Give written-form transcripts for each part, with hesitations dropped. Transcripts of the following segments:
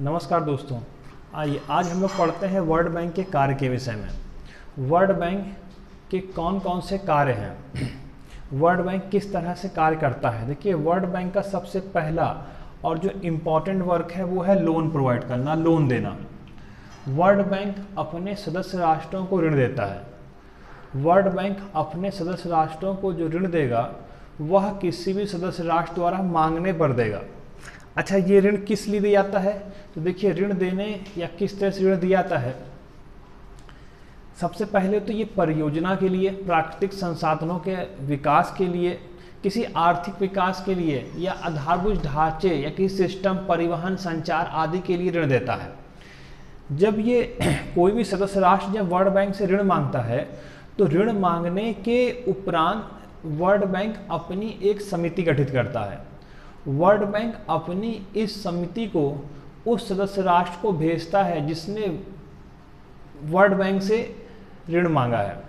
नमस्कार दोस्तों, आइए आज हम लोग पढ़ते हैं वर्ल्ड बैंक के कार्य के विषय में। वर्ल्ड बैंक के कौन कौन से कार्य हैं, वर्ल्ड बैंक किस तरह से कार्य करता है। देखिए, वर्ल्ड बैंक का सबसे पहला और जो इम्पॉर्टेंट वर्क है वो है लोन प्रोवाइड करना, लोन देना। वर्ल्ड बैंक अपने सदस्य राष्ट्रों को ऋण देता है। वर्ल्ड बैंक अपने सदस्य राष्ट्रों को जो ऋण देगा वह किसी भी सदस्य राष्ट्र द्वारा मांगने पर देगा। अच्छा, ये ऋण किस लिए दिया जाता है? तो देखिए, ऋण देने या किस तरह से ऋण दिया जाता है। सबसे पहले तो ये परियोजना के लिए, प्राकृतिक संसाधनों के विकास के लिए, किसी आर्थिक विकास के लिए या आधारभूत ढांचे या किसी सिस्टम, परिवहन, संचार आदि के लिए ऋण देता है। जब ये कोई भी सदस्य राष्ट्र जब वर्ल्ड बैंक से ऋण मांगता है तो ऋण मांगने के उपरांत वर्ल्ड बैंक अपनी एक समिति गठित करता है। वर्ल्ड बैंक अपनी इस समिति को उस सदस्य राष्ट्र को भेजता है जिसने वर्ल्ड बैंक से ऋण मांगा है।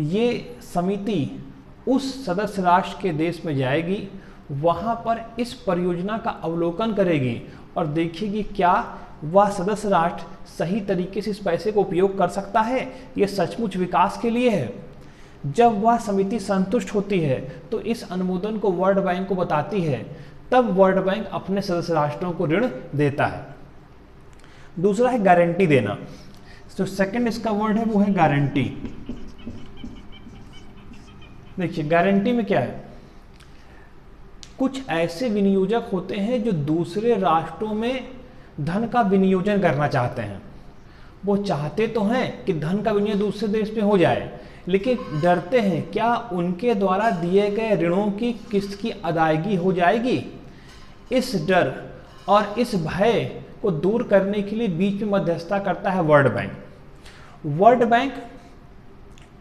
ये समिति उस सदस्य राष्ट्र के देश में जाएगी, वहाँ पर इस परियोजना का अवलोकन करेगी और देखेगी क्या वह सदस्य राष्ट्र सही तरीके से इस पैसे को उपयोग कर सकता है, ये सचमुच विकास के लिए है। जब वह समिति संतुष्ट होती है तो इस अनुमोदन को वर्ल्ड बैंक को बताती है, तब वर्ल्ड बैंक अपने सदस्य राष्ट्रों को ऋण देता है। दूसरा है गारंटी देना। तो सेकंड इसका वर्ड है वो है गारंटी। देखिए, गारंटी में क्या है, कुछ ऐसे विनियोजक होते हैं जो दूसरे राष्ट्रों में धन का विनियोजन करना चाहते हैं। वो चाहते तो हैं कि धन का विनियोजन दूसरे देश में हो जाए, लेकिन डरते हैं क्या उनके द्वारा दिए गए ऋणों की किस्त की अदायगी हो जाएगी। इस डर और इस भय को दूर करने के लिए बीच में मध्यस्थता करता है वर्ल्ड बैंक। वर्ल्ड बैंक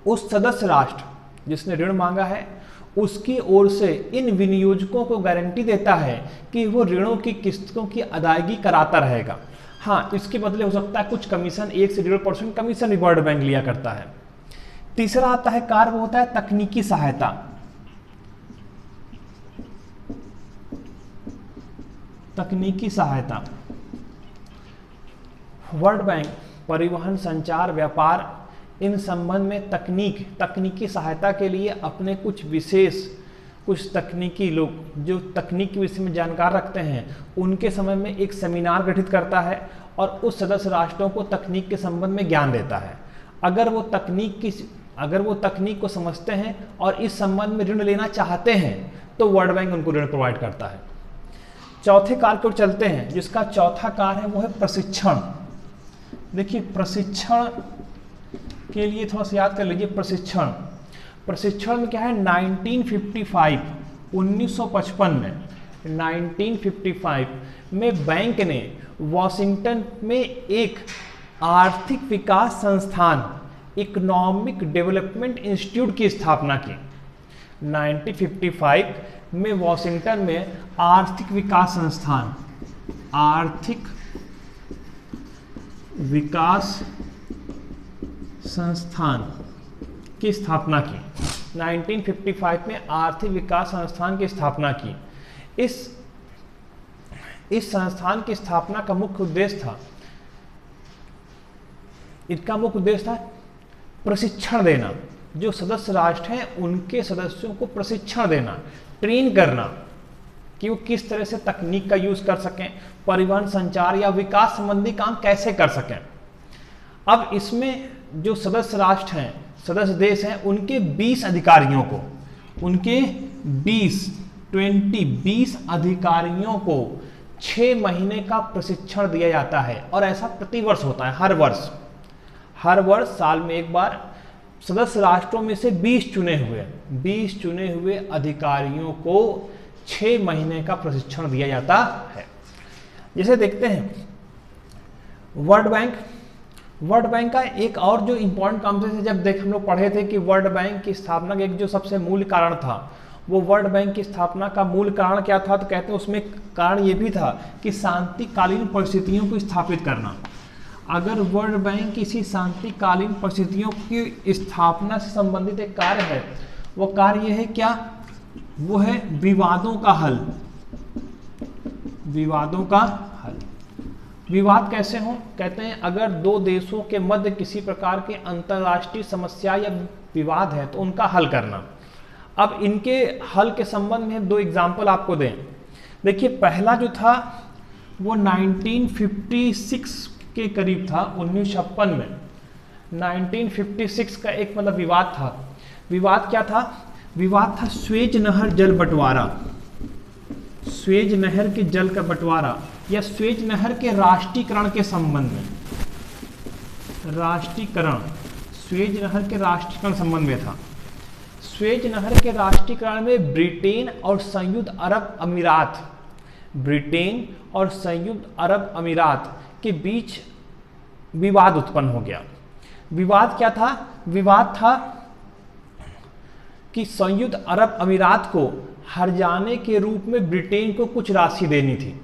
उस सदस्य राष्ट्र जिसने ऋण मांगा है उसकी ओर से इन विनियोजकों को गारंटी देता है कि वो ऋणों की किस्तों की अदायगी कराता रहेगा। हाँ, इसके बदले हो सकता है कुछ कमीशन, 1 से 1.5% कमीशन भी वर्ल्ड बैंक लिया करता है। तीसरा आता है कार्य, वो होता है तकनीकी सहायता। तकनीकी सहायता। वर्ल्ड बैंक परिवहन, संचार, व्यापार, इन संबंध में तकनीकी सहायता के लिए अपने कुछ तकनीकी लोग जो तकनीक के विषय में जानकार रखते हैं उनके समय में एक सेमिनार गठित करता है और उस सदस्य राष्ट्रों को तकनीक के संबंध में ज्ञान देता है। अगर वो तकनीक को समझते हैं और इस संबंध में ऋण लेना चाहते हैं तो वर्ल्ड बैंक उनको ऋण प्रोवाइड करता है। चौथे कार्य को चलते हैं, जिसका चौथा कार्य है वो है प्रशिक्षण। देखिए, प्रशिक्षण के लिए थोड़ा सा याद कर लीजिए। प्रशिक्षण में क्या है, 1955 में बैंक ने वॉशिंगटन में एक आर्थिक विकास संस्थान, इकोनॉमिक डेवलपमेंट इंस्टीट्यूट की स्थापना की। 1955 में वॉशिंगटन में आर्थिक विकास संस्थान की स्थापना की। 1955 में आर्थिक विकास संस्थान की स्थापना की। इस संस्थान की स्थापना का मुख्य उद्देश्य था प्रशिक्षण देना। जो सदस्य राष्ट्र हैं उनके सदस्यों को प्रशिक्षण देना, ट्रेन करना कि वो किस तरह से तकनीक का यूज कर सकें, परिवहन, संचार या विकास संबंधी काम कैसे कर सकें। अब इसमें जो सदस्य राष्ट्र हैं, सदस्य देश हैं, उनके 20 अधिकारियों को, 20 अधिकारियों को 6 महीने का प्रशिक्षण दिया जाता है। और ऐसा प्रतिवर्ष होता है, हर वर्ष साल में एक बार सदस्य राष्ट्रों में से 20 चुने हुए अधिकारियों को 6 महीने का प्रशिक्षण दिया जाता है। जैसे देखते हैं वर्ल्ड बैंक का एक और जो इम्पोर्टेंट कॉन्सेप्ट है, जब हम लोग पढ़े थे कि वर्ल्ड बैंक की स्थापना का एक जो सबसे मूल कारण था, वो वर्ल्ड बैंक की स्थापना का मूल कारण क्या था, तो कहते हैं उसमें कारण ये भी था कि शांतिकालीन परिस्थितियों को स्थापित करना। अगर वर्ल्ड बैंक किसी शांतिकालीन परिस्थितियों की स्थापना से संबंधित एक कार्य है, वो कार्य यह है क्या, वो है विवादों का हल। विवाद कैसे हो? कहते हैं अगर दो देशों के मध्य किसी प्रकार के अंतर्राष्ट्रीय समस्या या विवाद है तो उनका हल करना। अब इनके हल के संबंध में दो एग्जाम्पल आपको दें। देखिए पहला जो था वो 1956 के करीब था, 1956 में 1956 का एक मतलब विवाद था। विवाद क्या था? विवाद था स्वेज नहर जल बंटवारा, स्वेज नहर के जल का बंटवारा या स्वेज नहर के राष्ट्रीयकरण के संबंध में। राष्ट्रीयकरण, स्वेज नहर के राष्ट्रीयकरण संबंध में था। स्वेज नहर के राष्ट्रीयकरण में ब्रिटेन और संयुक्त अरब अमीरात, ब्रिटेन और संयुक्त अरब अमीरात के बीच विवाद उत्पन्न हो गया। विवाद क्या था? विवाद था कि संयुक्त अरब अमीरात को हर्जाने के रूप में ब्रिटेन को कुछ राशि देनी थी।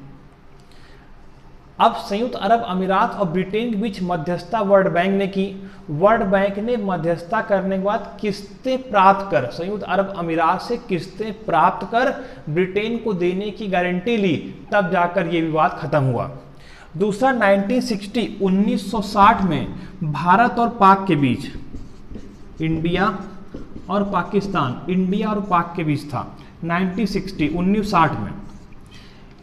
अब संयुक्त अरब अमीरात और ब्रिटेन के बीच मध्यस्थता वर्ल्ड बैंक ने की। वर्ल्ड बैंक ने मध्यस्थता करने के बाद किस्तें प्राप्त कर, संयुक्त अरब अमीरात से किस्तें प्राप्त कर ब्रिटेन को देने की गारंटी ली, तब जाकर ये विवाद खत्म हुआ। दूसरा 1960 में भारत और पाक के बीच, इंडिया और पाकिस्तान, इंडिया और पाक के बीच था। 1960 में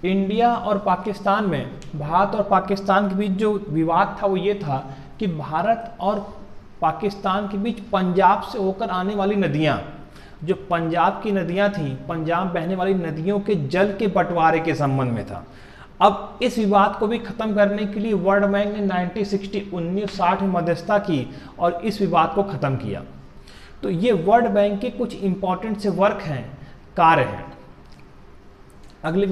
इंडिया और पाकिस्तान में, भारत और पाकिस्तान के बीच जो विवाद था वो ये था कि भारत और पाकिस्तान के बीच पंजाब से होकर आने वाली नदियाँ, जो पंजाब की नदियाँ थीं, पंजाब बहने वाली नदियों के जल के बंटवारे के संबंध में था। अब इस विवाद को भी खत्म करने के लिए वर्ल्ड बैंक ने 1960 में मध्यस्थता की और इस विवाद को खत्म किया। तो ये वर्ल्ड बैंक के कुछ इंपॉर्टेंट से वर्क हैं, कार्य हैं। अगली वीडियो